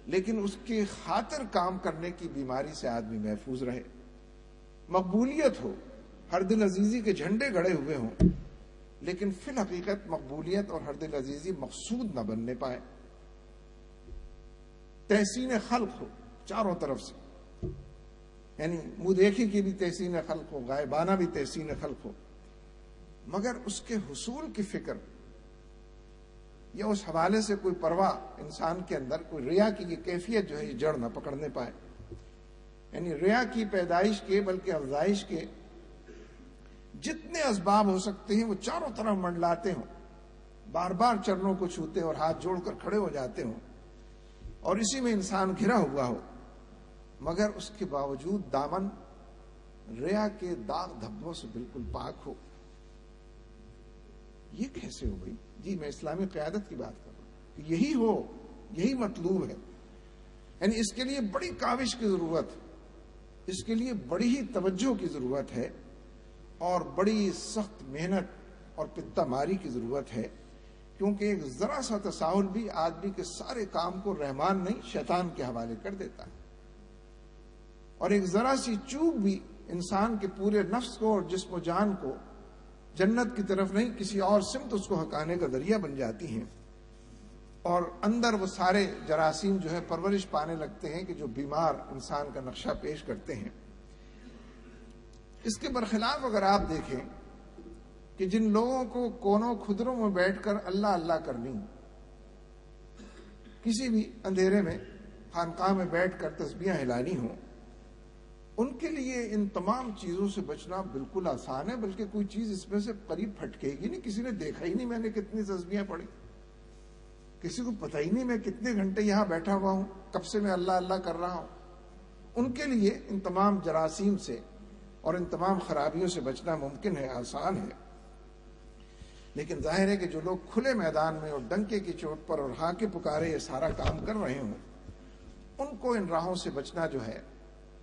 لیکن اس کے خاطر کام کرنے کی بیماری سے آدمی محفوظ رہے. مقبولیت ہو، ہر دل عزیزی کے جھنڈے گڑے ہوئے ہوں، لیکن فی الحقیقت مقبولیت اور ہر دل عزیزی مقصود نہ بننے پائے. تحسین خلق ہو چاروں طرف سے، یعنی منہ دیکھی کی بھی تحسین خلق ہو، غائبانہ بھی تحسین خلق ہو، مگر اس کے حصول کی فکر یا اس حوالے سے کوئی پرواہ انسان کے اندر، کوئی ریا کی یہ کیفیت جو ہے یہ جڑ نہ پکڑنے پائے. یعنی ریا کی پیدائش کے بلکہ افزائش کے جتنے اسباب ہو سکتے ہیں وہ چاروں طرف منڈلاتے ہوں، بار بار چرنوں کو چھوتے اور ہاتھ جوڑ کر کھڑے ہو جاتے ہوں، اور اسی میں انسان گھرا ہوا ہو، مگر اس کے باوجود دامن ریا کے داغ دھبوں سے بالکل پاک ہو. یہ کیسے ہو بھائی؟ جی میں اسلامی قیادت کی بات کر رہا ہوں کہ یہی ہو، یہی مطلوب ہے. یعنی اس کے لیے بڑی کاوش کی ضرورت ہے، اس کے لیے بڑی ہی توجہ کی ضرورت ہے، اور بڑی سخت محنت اور پتہ ماری کی ضرورت ہے، کیونکہ ایک ذرا سا تساہل بھی آدمی کے سارے کام کو رحمان نہیں شیطان کے حوالے کر دیتا ہے، اور ایک ذرا سی چوک بھی انسان کے پورے نفس کو اور جسم و جان کو جنت کی طرف نہیں کسی اور سمت اس کو ہکانے کا ذریعہ بن جاتی ہیں، اور اندر وہ سارے جراثیم جو ہے پرورش پانے لگتے ہیں کہ جو بیمار انسان کا نقشہ پیش کرتے ہیں. اس کے برخلاف اگر آپ دیکھیں کہ جن لوگوں کو کونوں کھدروں میں بیٹھ کر اللہ اللہ کرنی، کسی بھی اندھیرے میں خانقاہ میں بیٹھ کر تسبیحاں ہلانی ہوں، ان کے لیے ان تمام چیزوں سے بچنا بالکل آسان ہے، بلکہ کوئی چیز اس میں سے قریب پھٹکے گی نہیں. کسی نے دیکھا ہی نہیں میں نے کتنی تسبیحاں پڑھی، کسی کو پتہ ہی نہیں میں کتنے گھنٹے یہاں بیٹھا ہوا ہوں، کب سے میں اللہ اللہ کر رہا ہوں. ان کے لیے ان تمام جراثیم سے اور ان تمام خرابیوں سے بچنا ممکن ہے، آسان ہے. لیکن ظاہر ہے کہ جو لوگ کھلے میدان میں اور ڈنکے کی چوٹ پر اور ہاں کے پکارے یہ سارا کام کر رہے ہوں، ان کو ان راہوں سے بچنا جو ہے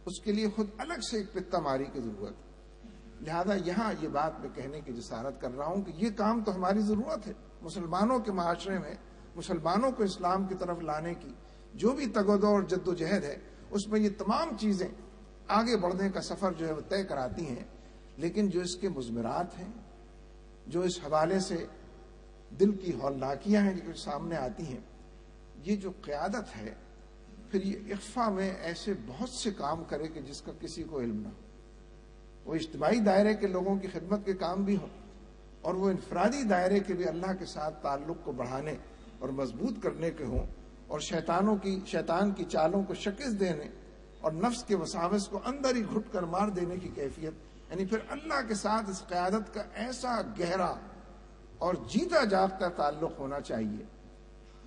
اس کے لیے خود الگ سے ایک پتہ ماری کی ضرورت ہے. لہذا یہاں یہ بات میں کہنے کی جسارت کر رہا ہوں کہ یہ کام تو ہماری ضرورت ہے. مسلمانوں کے معاشرے میں مسلمانوں کو اسلام کی طرف لانے کی جو بھی تگودو اور جد و جہد ہے، اس میں یہ تمام چیزیں آگے بڑھنے کا سفر جو ہے وہ طے کراتی ہیں. لیکن جو اس کے مضمرات ہیں، جو اس حوالے سے دل کی ہولناکیاں ہیں جو سامنے آتی ہیں، یہ جو قیادت ہے پھر یہ اخفا میں ایسے بہت سے کام کرے کہ جس کا کسی کو علم نہ ہو. وہ اجتماعی دائرے کے لوگوں کی خدمت کے کام بھی ہوں، اور وہ انفرادی دائرے کے بھی اللہ کے ساتھ تعلق کو بڑھانے اور مضبوط کرنے کے ہوں، اور شیطان کی چالوں کو شکست دینے اور نفس کے وساوس کو اندر ہی گھٹ کر مار دینے کی کیفیت. یعنی پھر اللہ کے ساتھ اس قیادت کا ایسا گہرا اور جیتا جاگتا تعلق ہونا چاہیے،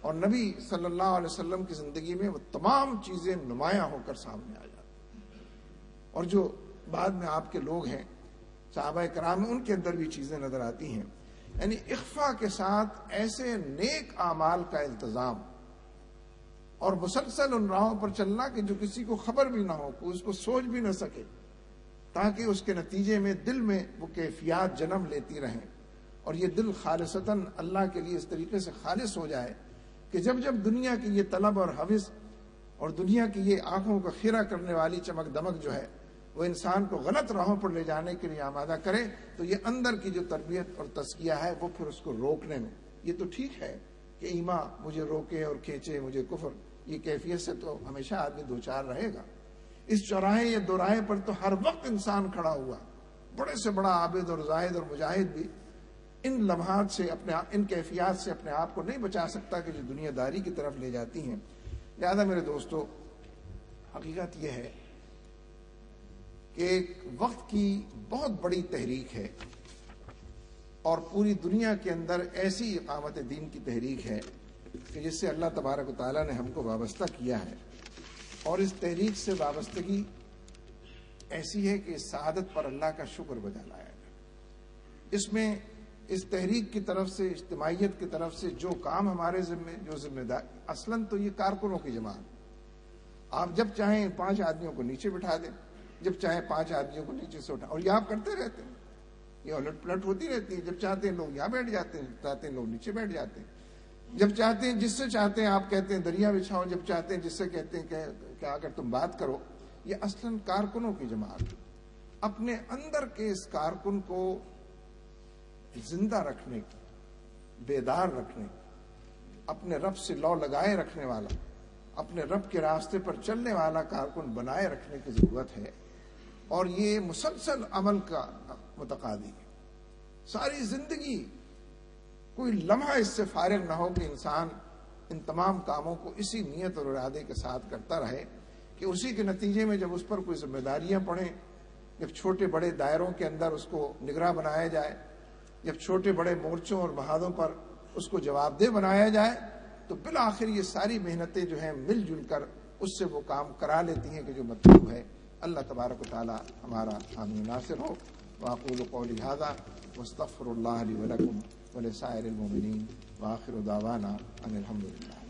اور نبی صلی اللہ علیہ وسلم کی زندگی میں وہ تمام چیزیں نمایاں ہو کر سامنے آ جاتی. اور جو بعد میں آپ کے لوگ ہیں صحابہ کرام ان کے اندر بھی چیزیں نظر آتی ہیں. یعنی اخفا کے ساتھ ایسے نیک اعمال کا التزام اور مسلسل ان راہوں پر چلنا کہ جو کسی کو خبر بھی نہ ہو، کوئی اس کو سوچ بھی نہ سکے، تاکہ اس کے نتیجے میں دل میں وہ کیفیات جنم لیتی رہیں، اور یہ دل خالصتاً اللہ کے لیے اس طریقے سے خالص ہو جائے کہ جب جب دنیا کی یہ طلب اور ہوس اور دنیا کی یہ آنکھوں کو خیرہ کرنے والی چمک دمک جو ہے وہ انسان کو غلط راہوں پر لے جانے کے لیے آمادہ کرے، تو یہ اندر کی جو تربیت اور تزکیہ ہے وہ پھر اس کو روکنے میں، یہ تو ٹھیک ہے کہ ایمان مجھے روکے اور کھینچے مجھے کفر، یہ کیفیت سے تو ہمیشہ آدمی دوچار رہے گا. اس چوراہے یا دوراہے پر تو ہر وقت انسان کھڑا ہوا، بڑے سے بڑا عابد اور زاہد اور مجاہد بھی ان لمحات سے ان کیفیات سے اپنے آپ کو نہیں بچا سکتا کہ جو دنیا داری کی طرف لے جاتی ہیں. لہذا میرے دوستو، حقیقت یہ ہے کہ ایک وقت کی بہت بڑی تحریک ہے، اور پوری دنیا کے اندر ایسی اقامت دین کی تحریک ہے کہ جس سے اللہ تبارک و تعالیٰ نے ہم کو وابستہ کیا ہے، اور اس تحریک سے وابستگی ایسی ہے کہ سعادت پر اللہ کا شکر بجا لایا ہے. اس میں اس تحریک کی طرف سے، اجتماعیت کی طرف سے جو کام ہمارے ذمہ دار، اصلاً تو یہ کارکنوں کی جماعت. آپ جب چاہیں 5 آدمیوں کو نیچے بٹھا دیں، جب چاہیں 5 آدمیوں کو نیچے سے اٹھا، اور یہ آپ کرتے رہتے ہیں، یہ الٹ پلٹ ہوتی رہتی ہے. جب چاہتے ہیں لوگ یہاں بیٹھ جاتے ہیں، چاہتے ہیں لوگ نیچے بیٹھ جاتے ہیں. جب چاہتے ہیں جس سے چاہتے ہیں آپ کہتے ہیں دریا بچھاؤ، جب چاہتے ہیں جس سے کہتے ہیں کہ اگر تم بات کرو. یہ اصلاً کارکنوں کی جماعت اپنے اندر کے اس کارکن کو زندہ رکھنے کی، بیدار رکھنے کی، اپنے رب سے لو لگائے رکھنے والا، اپنے رب کے راستے پر چلنے والا کارکن بنائے رکھنے کی ضرورت ہے. اور یہ مسلسل عمل کا متقاضی ہے. ساری زندگی کوئی لمحہ اس سے فارغ نہ ہو کہ انسان ان تمام کاموں کو اسی نیت اور ارادے کے ساتھ کرتا رہے کہ اسی کے نتیجے میں جب اس پر کوئی ذمہ داریاں پڑیں، جب چھوٹے بڑے دائروں کے اندر اس کو نگراں بنایا جائے، جب چھوٹے بڑے مورچوں اور محاذوں پر اس کو جواب دہ بنایا جائے، تو بالآخر یہ ساری محنتیں جو ہیں مل جل کر اس سے وہ کام کرا لیتی ہیں کہ جو مطلوب ہے. اللہ تبارک و تعالی ہمارا حامی ناصر ہو. واقول قولی ھذا واستغفر اللہ لی ولکم ولسائر المؤمنین وآخر دعوانا ان الحمد للہ.